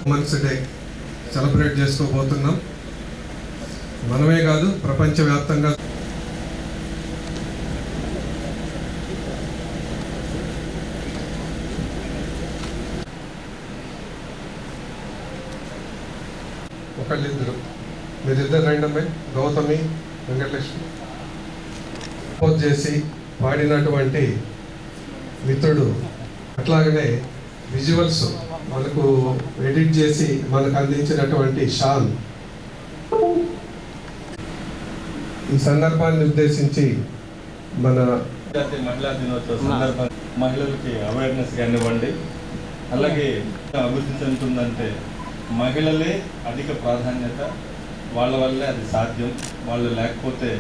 Women's day celebrate చేసుకోబోతున్నాం. మనమే కాదు, ప్రపంచవ్యాప్తంగా ఒకళ్ళిద్దరు, మీరిద్దరు రెండమ్మే, గౌతమి, వెంకటలక్ష్మి పోజ్ చేసి పాడినటువంటి మిత్రుడు, అట్లాగనే విజువల్స్ మనకు ఎడిట్ చేసి మనకు అందించినటువంటి షాన్. ఈ సందర్భాన్ని ఉద్దేశించి మన మహిళా దినోత్సవ సందర్భంగా మహిళలకి అవేర్నెస్ కానివ్వండి, అలాగే అభివృద్ధి చెందుతుందంటే మహిళలే అధిక ప్రాధాన్యత, వాళ్ళ వల్లే అది సాధ్యం. వాళ్ళు లేకపోతే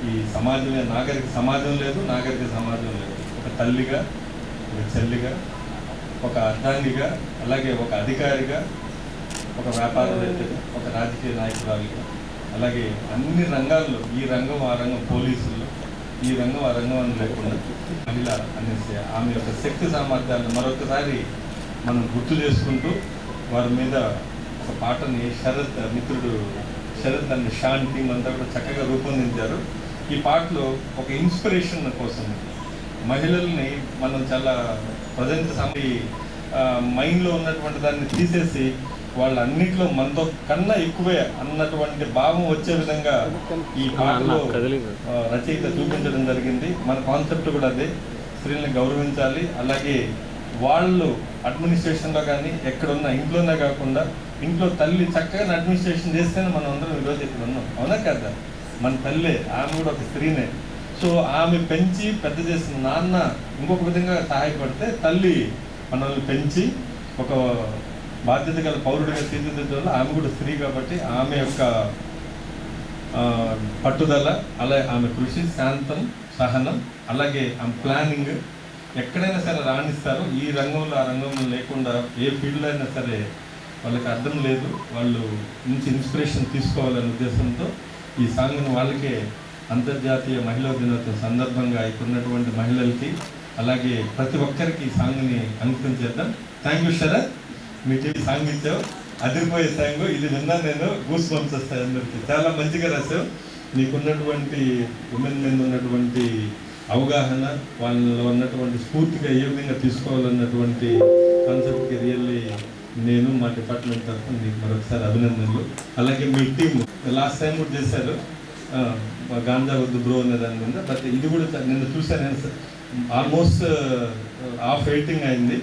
ఈ సమాజమే నాగరిక సమాజం లేదు, నాగరిక సమాజం లేదు. ఒక తల్లిగా, ఒక చెల్లిగా, ఒక అర్ధాంగిగా, అలాగే ఒక అధికారిగా, ఒక వ్యాపారవేత్తగా, ఒక రాజకీయ నాయకురాలిగా, అలాగే అన్ని రంగాల్లో, ఈ రంగం ఆ రంగం, పోలీసుల్లో ఈ రంగం ఆ రంగం అని లేకుండా మహిళ అనేసి ఆమె యొక్క శక్తి సామర్థ్యాలను మరొకసారి మనం గుర్తు చేసుకుంటూ వారి మీద ఒక పాటని మిత్రుడు శరత్ అండ్ షాన్ టీమ్ అంతా కూడా చక్కగా రూపొందించారు. ఈ పాటలో ఒక ఇన్స్పిరేషన్ కోసం మహిళల్ని మనం చాలా ప్రజెంట్ మైండ్లో ఉన్నటువంటి దాన్ని తీసేసి వాళ్ళన్నింటిలో మనతో కన్నా ఎక్కువే అన్నటువంటి భావం వచ్చే విధంగా ఈ పాటలో రచయిత చూపించడం జరిగింది. మన కాన్సెప్ట్ కూడా అదే, స్త్రీలను గౌరవించాలి. అలాగే వాళ్ళు అడ్మినిస్ట్రేషన్లో కానీ ఎక్కడున్నా, ఇంట్లోనే కాకుండా ఇంట్లో తల్లి చక్కగా అడ్మినిస్ట్రేషన్ చేస్తేనే మనం అందరం ఈరోజు ఇక్కడ ఉన్నాం, అవునా కదా? మన తల్లే, ఆమె కూడా ఒక స్త్రీనే. సో ఆమె పెంచి పెద్ద చేసిన నాన్న ఇంకొక విధంగా సహాయపడితే తల్లి మనల్ని పెంచి ఒక బాధ్యత గల పౌరుడిగా తీర్చిదిద్దడం. ఆమె కూడా స్త్రీ కాబట్టి ఆమె యొక్క పట్టుదల, అలాగే ఆమె కృషి, శాంతం, సహనం, అలాగే ఆమె ప్లానింగ్ ఎక్కడైనా సరే రాణిస్తారు. ఈ రంగంలో ఆ రంగంలో లేకుండా ఏ ఫీల్డ్లో అయినా సరే వాళ్ళకి అర్థం లేదు. వాళ్ళు నుంచి ఇన్స్పిరేషన్ తీసుకోవాలనే ఉద్దేశంతో ఈ సాంగ్ను వాళ్ళకే అంతర్జాతీయ మహిళా దినోత్సవం సందర్భంగా ఇప్పుడున్నటువంటి మహిళలకి, అలాగే ప్రతి ఒక్కరికి ఈ సాంగ్ని అంకితం చేద్దాం. థ్యాంక్ యూ శరత్, మీ టీవీ సాంగ్ ఇచ్చావు, అదిరిపోయే సాంగ్. ఇది విన్నా నేను గూస్ బంప్స్ వస్తాయి అందరికీ. చాలా మంచిగా రాసావు. నీకున్నటువంటి ఉమెన్ మీద ఉన్నటువంటి అవగాహన, వాళ్ళలో ఉన్నటువంటి స్ఫూర్తిగా ఏ విధంగా తీసుకోవాలన్నటువంటి కాన్సెప్ట్కి రియల్లీ నేను మా డిపార్ట్మెంట్ తరఫున మీకు మరొకసారి అభినందనలు. అలాగే మీ టీం లాస్ట్ టైం కూడా చేశారు గాంజా వద్దు బ్రో అనే దాని మీద. బట్ ఇది కూడా నిన్న చూశాను, ఆల్మోస్ట్ హాఫ్ ఎడిటింగ్ అయింది,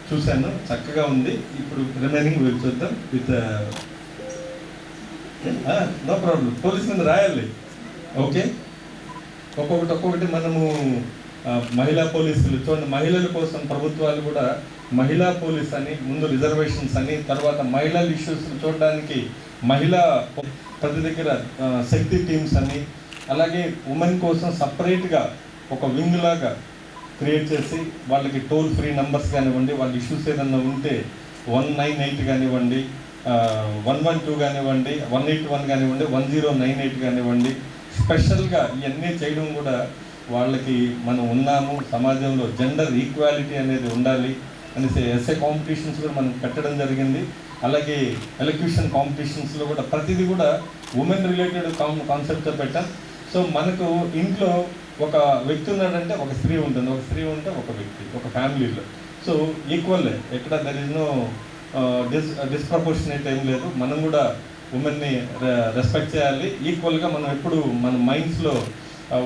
చూశాను, చక్కగా ఉంది. ఇప్పుడు రిమైనింగ్ వీళ్ళు చూద్దాం విత్ నో ప్రాబ్లం. పోలీస్ మీద రాయాలి, ఓకే? ఒక్కొక్కటి మనము మహిళా పోలీసులు చూడండి. మహిళల కోసం ప్రభుత్వాలు కూడా మహిళా పోలీస్ అని, ముందు రిజర్వేషన్స్ అని, తర్వాత మహిళల ఇష్యూస్ చూడడానికి మహిళా ప్రతి దగ్గర శక్తి టీమ్స్ అని, అలాగే ఉమెన్ కోసం సపరేట్గా ఒక వింగ్ లాగా క్రియేట్ చేసి వాళ్ళకి టోల్ ఫ్రీ నెంబర్స్ కానివ్వండి, వాళ్ళ ఇష్యూస్ ఏదన్నా ఉంటే 198 కానివ్వండి, 112 కానివ్వండి, 181 కానివ్వండి, 1098 కానివ్వండి, స్పెషల్గా ఇవన్నీ చేయడం కూడా వాళ్ళకి మనం ఉన్నాము, సమాజంలో జెండర్ ఈక్వాలిటీ అనేది ఉండాలి అనేసి ఎస్ఏ కాంపిటీషన్స్ కూడా మనం పెట్టడం జరిగింది. అలాగే ఎలక్యూషన్ కాంపిటీషన్స్లో కూడా ప్రతిదీ కూడా ఉమెన్ రిలేటెడ్ కాన్సెప్ట్తో పెట్టాం. సో మనకు ఇంట్లో ఒక వ్యక్తి ఉన్నాడంటే ఒక స్త్రీ ఉంటుంది, ఒక స్త్రీ ఉంటే ఒక వ్యక్తి, ఒక ఫ్యామిలీలో. సో ఈక్వల్లే, ఎక్కడ దర్ ఇస్ నో డిస్ప్రపోర్షనేట్ ఏం లేదు. మనం కూడా ఉమెన్ని రెస్పెక్ట్ చేయాలి. ఈక్వల్గా మనం ఎప్పుడు మన మైండ్స్లో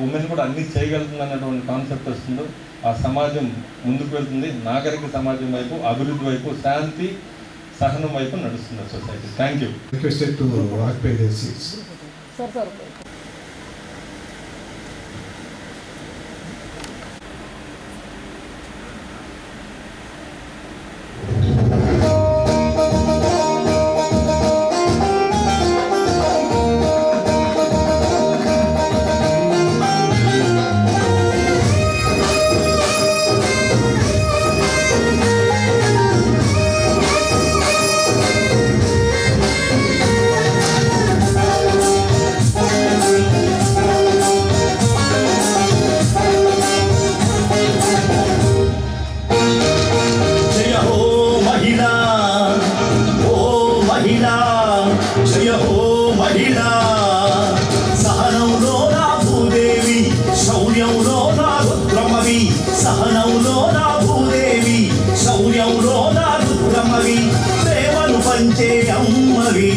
ఉమెన్ కూడా అన్నీ చేయగలుగుతుంది అన్నటువంటి కాన్సెప్ట్ వస్తుందో ఆ సమాజం ముందుకు వెళ్తుంది. నాగరిక సమాజం వైపు, అభివృద్ధి వైపు, శాంతి సహనం వైపు నడుస్తుంది society. Thank you. Requested to occupy their seats. Sir ప్రేమను పంచే అమ్మవి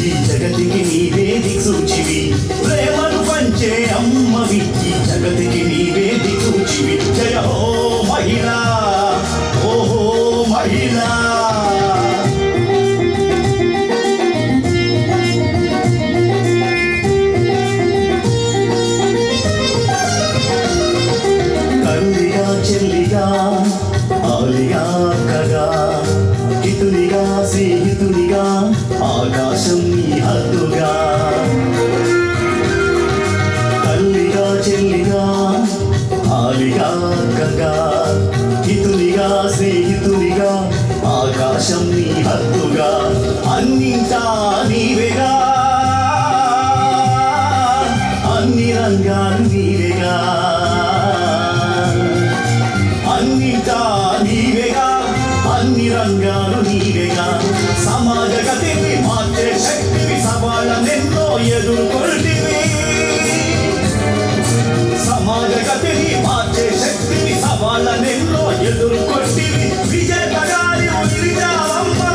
ఈ జగతికి నీవే దిక్సూచివి ప్రేమను పంచే అమ్మవి ఈ జగతికి నీవే దిక్సూచివి జయ హో మహిళా ఓహో మహిళా చెల్లిగా ఆలిగా కగా హితునిగా స్నేహితునిగా ఆకాశం నీ హద్దుగా తల్లిగా చెల్లిగా ఆలిగా కగా హితునిగా స్నేహితునిగా ఆకాశం నీ హద్దుగా అన్నింటా నీవేగా అన్ని రంగాలు నీవేగా అన్నింటా నీవేగా అన్ని రంగాలు నీవేగా సమాజ గతిని మార్చే శక్తివి సవాళ్ళనెన్నో ఎదుర్కొంటివి సమాజ గతిని మార్చే శక్తివి సవాళ్ళనెన్నో ఎదుర్కొంటివి విజేతగా నిలిచావమ్మా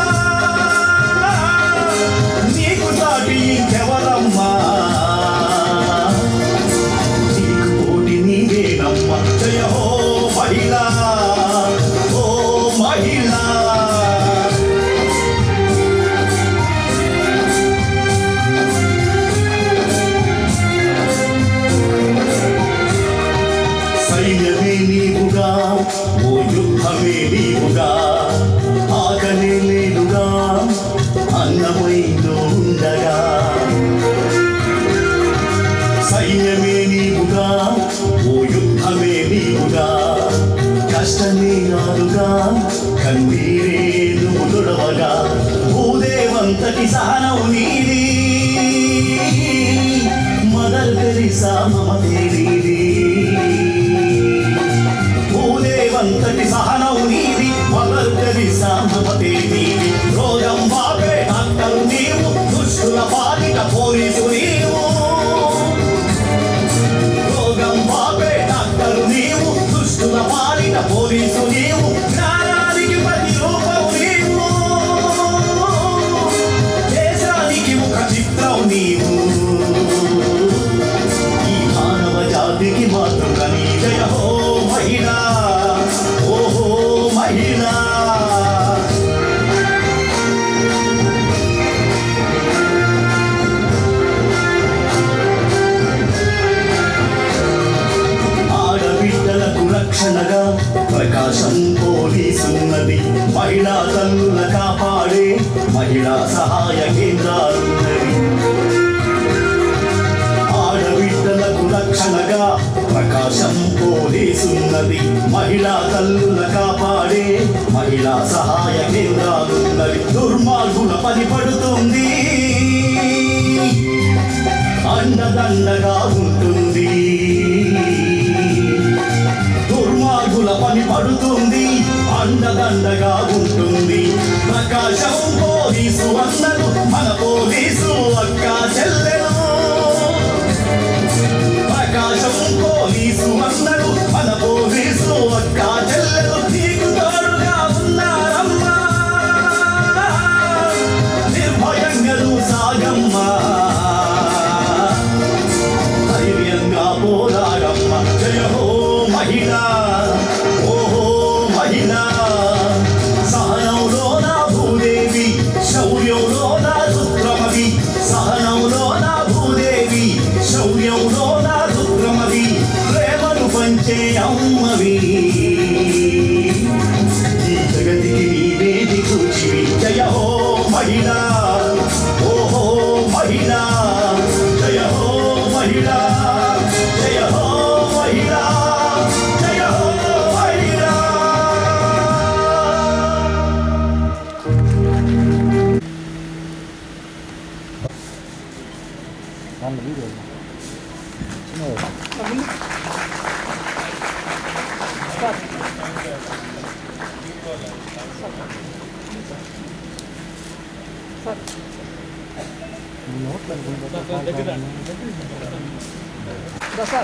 నీకు సాటి ఇంకెవరమ్మా నీకు పోటీ నీవేనమ్మా జయ హో మహిళా ఓ మహిళా సైన్యమే నీవుగా ఓ యుద్ధమే నీవుగా ఆకలే లేదుగా అన్నమైందో ఉండగా సైన్యమే నీవుగా ఓ యుద్ధమే నీవుగా కష్టమే నాదుగా కన్నీరే నువ్వు తొడవగా భూదేవంతటి సహనం నీది మదర్ తెరిసా మమతే నీది భూదేవంతటి సహనం నీది మదర్ తెరిసా మమతే నీది రోగం బాబే డాక్టర్ నీవు దుష్టుల బాధిత పోలీసు నీవు రోగం బాబే డాక్టర్ నీవు దుష్టుల బాధిత పోలీసు నీవు జ్ఞానానికి ప్రతిరూపం నీవు దేశానికి ముఖ చిత్రం నీవు ఈ మానవ జాతికి మాతృక నీ జయ హో మహిళా ఓహో మహిళా ఆడబిడ్డలకు రక్షణగా ప్రకాశం పోలీసున్నది మహిళా తల్లుల కాపాడే మహిళా సహాయ కేంద్రాలున్నది ఆడబిడ్డలకు రక్షణగా ప్రకాశం పోలీసున్నది మహిళా తల్లుల కాపాడే మహిళా సహాయ కేంద్రాలున్నది దుర్మార్గుల పని పడుతుంది అండదండగా ఉంటుంది దుర్మార్గుల పని పడుతుంది అండదండగా ఉంటుంది ప్రకాశం పోలీసు అందరూ మన పోలీసు అక్క చెల్లెలు ప్రకాశం పోలీసు అందరూ మన పోలీసు అక్క చెల్లెలు నీకు తోడుగా ఉన్నారమ్మా నిర్భయంగా సాగమ్మా ధైర్యంగా పోరాడమ్మా జయ హో మహిళా ఓహో మహిళా సహనంలో నా భూదేవి శౌర్యంలో నా రుద్రమవి సహనంలో నా భూదేవి శౌర్యంలో నా రుద్రమవి ప్రేమను పంచే అమ్మవి ఈ జగతికి నీవే దిక్సూచివి జయ హో మహిళా ఓహో మహిళా జయ హో మహిళా జయ హో మహిళా జయ హో మహిళా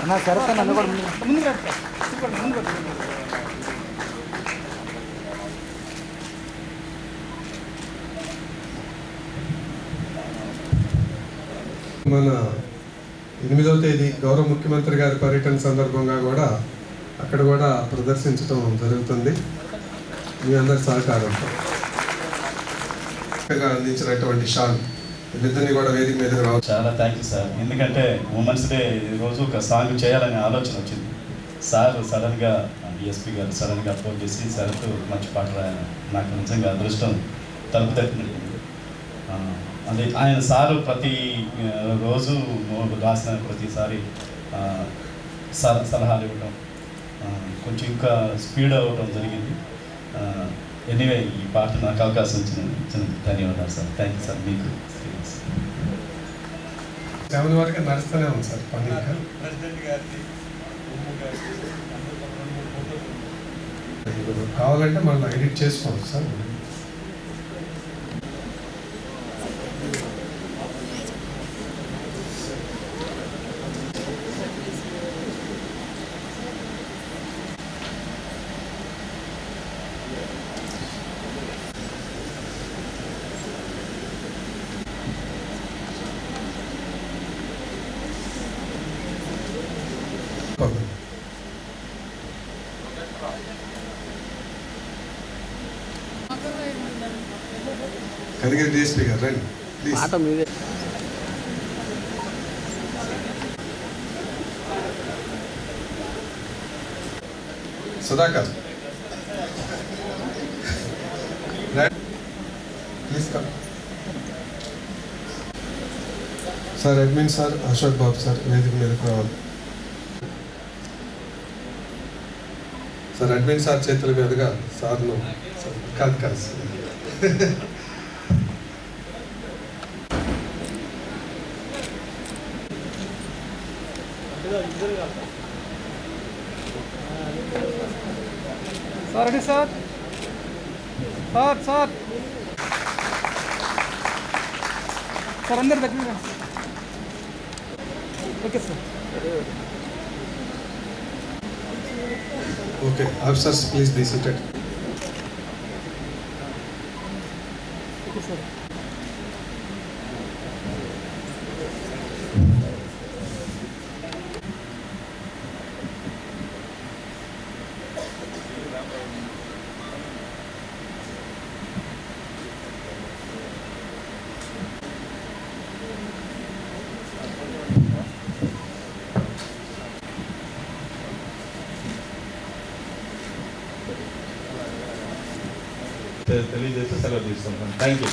నా సరే సార్ నన్ను కూడా ముందు మన 8వ తేదీ గౌరవ ముఖ్యమంత్రి గారి పర్యటన సందర్భంగా కూడా అక్కడ కూడా ప్రదర్శించడం జరుగుతుంది. మీ అందరి సహకారంతో అందించినటువంటి షాల్ వీరిద్దరిని కూడా వేదిక మీద రావచ్చు. చాలా థ్యాంక్ యూ సార్. ఎందుకంటే ఉమెన్స్ డే రోజు ఒక సాంగ్ చేయాలనే ఆలోచన వచ్చింది. సార్ సడన్గా డిఎస్పీ గారు సడన్గా ఫోన్ చేసి శరత్ మంచి పాట రాయని నాకు నిజంగా అదృష్టం తలుపు తట్టినట్టు. అదే ఆయన సారు ప్రతి రోజు రాసిన ప్రతిసారి సలహాలు ఇవ్వటం కొంచెం ఇంకా స్పీడ్ అవ్వటం జరిగింది. ఎనీవే ఈ పాట నాకు అవకాశం ఇచ్చిన ధన్యవాదాలు సార్. Thank you sir. మీకు 7 వరకు నడుస్తూనే ఉంది సార్ పని. కావాలంటే మనం ఎడిట్ చేసుకోవచ్చు సార్. కనిగిరి డిఎస్పీ గారు రండి please. Sudhakar please come. Sir admin sir Ashok Babu sir వేదిక మీదకి రావాలి. సార్ అడ్మిన్ సార్ చేతుల మీదుగా సార్ను కాదు సార్ రెడీ సార్. సార్ అందరు దగ్గర. Okay sir. Okay officers please be seated. Okay sir. తెలియజేస్తే సెలవు తీసుకుంటాను. Thank you.